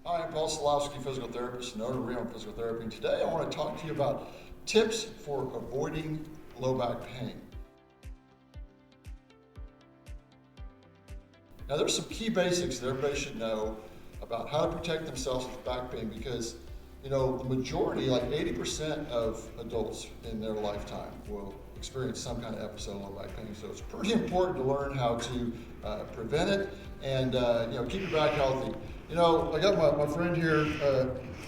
Hi, I'm Paul Silovsky, physical therapist and owner of Rebound Physical Therapy. And today I want to talk to you about tips for avoiding low back pain. Now, there's some key basics that everybody should know about how to protect themselves with back pain because, the majority, like 80% of adults in their lifetime will experience some kind of episode of low back pain. So it's pretty important to learn how to prevent it and, keep your back healthy. I got my friend here,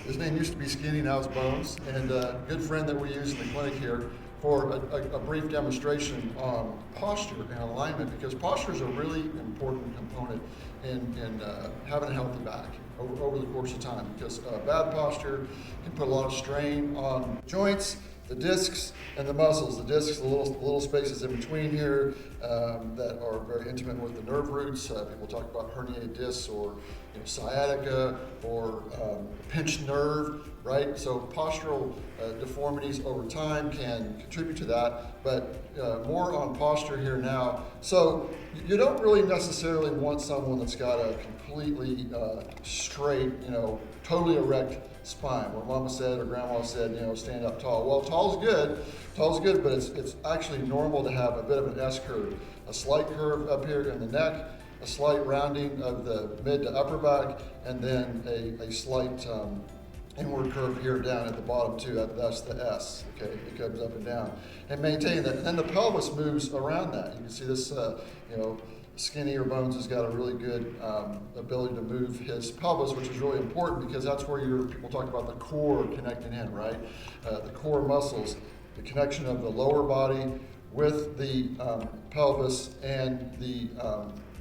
his name used to be Skinny, now it's Bones, and a good friend that we use in the clinic here for a brief demonstration on posture and alignment, because posture is a really important component in having a healthy back over the course of time, because bad posture can put a lot of strain on joints, the discs, and the muscles. The discs, the little spaces in between here that are very intimate with the nerve roots. People talk about herniated discs or sciatica or pinched nerve, right? So postural deformities over time can contribute to that, but more on posture here now. So you don't really necessarily want someone that's got a completely straight, totally erect spine, where mama said or grandma said, stand up tall. Well, tall's good, but it's actually normal to have a bit of an S curve, a slight curve up here in the neck, a slight rounding of the mid to upper back, and then a slight inward curve here down at the bottom too. That's the S, okay? It comes up and down. And maintain that. And then the pelvis moves around that. You can see this, Skinny or Bones has got a really good ability to move his pelvis, which is really important because that's where people talk about the core connecting in, right? The core muscles, the connection of the lower body with the pelvis and the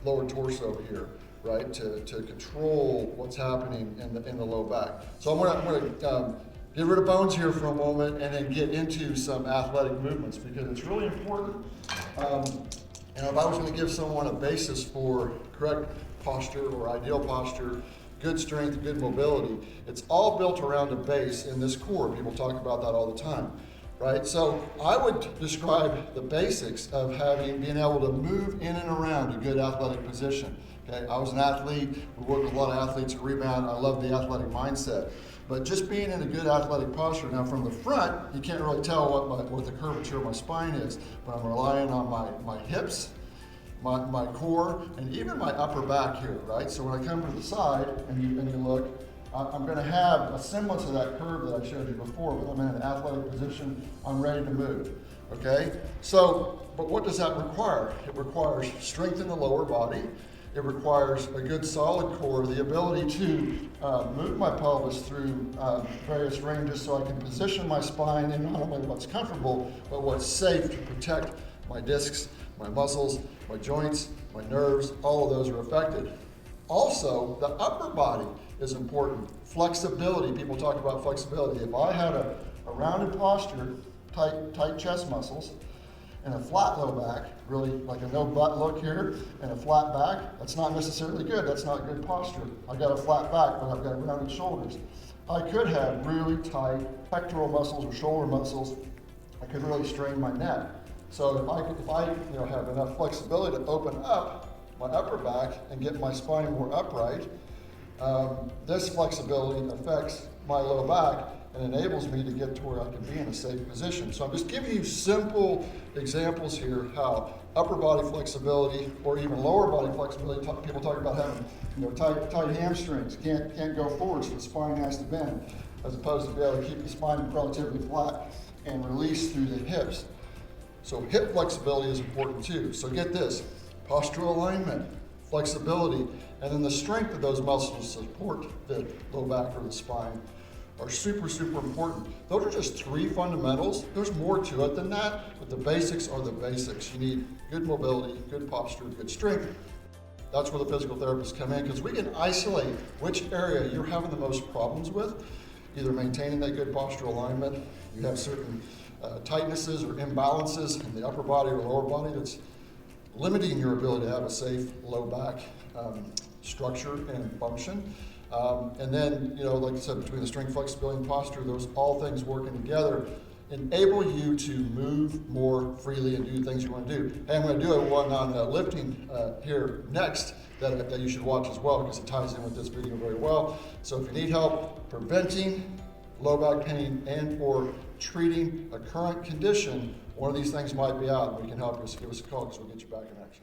lower torso here, right? To control what's happening in the low back. So I'm gonna get rid of Bones here for a moment and then get into some athletic movements because it's really important. If I was going to give someone a basis for correct posture or ideal posture, good strength, good mobility, it's all built around a base in this core. People talk about that all the time, right? So I would describe the basics of being able to move in and around a good athletic position. Okay, I was an athlete. We work with a lot of athletes at Rebound. I love the athletic mindset. But just being in a good athletic posture, now from the front, you can't really tell what the curvature of my spine is, but I'm relying on my hips, my core, and even my upper back here, right? So when I come to the side and you look, I'm going to have a semblance of that curve that I showed you before, but I'm in an athletic position, I'm ready to move, okay? So, but what does that require? It requires strength in the lower body. It requires a good solid core, the ability to move my pelvis through various ranges so I can position my spine in not only what's comfortable, but what's safe to protect my discs, my muscles, my joints, my nerves. All of those are affected. Also, the upper body is important. Flexibility, people talk about flexibility. If I had a rounded posture, tight chest muscles, and a flat low back, really like a no butt look here, and a flat back, that's not necessarily good. That's not good posture. I got a flat back, but I've got rounded shoulders. I could have really tight pectoral muscles or shoulder muscles. I could really strain my neck. So if I have enough flexibility to open up my upper back and get my spine more upright, this flexibility affects my low back and enables me to get to where I can be in a safe position. So I'm just giving you simple examples here how upper body flexibility or even lower body flexibility, people talk about having tight hamstrings, can't go forward, so the spine has to bend, as opposed to be able to keep the spine relatively flat and release through the hips. So hip flexibility is important too. So get this, postural alignment, flexibility, and then the strength of those muscles to support the low back or the spine are super, super important. Those are just three fundamentals. There's more to it than that, but the basics are the basics. You need good mobility, good posture, good strength. That's where the physical therapists come in, because we can isolate which area you're having the most problems with, either maintaining that good postural alignment, you have certain tightnesses or imbalances in the upper body or lower body that's limiting your ability to have a safe low back structure and function. And then, like I said, between the strength, flexibility, and posture, those all things working together enable you to move more freely and do things you want to do. And I'm going to do one on lifting here next that you should watch as well, because it ties in with this video very well. So if you need help preventing low back pain and or treating a current condition, one of these things might be out. We can help you. So give us a call because we'll get you back in action.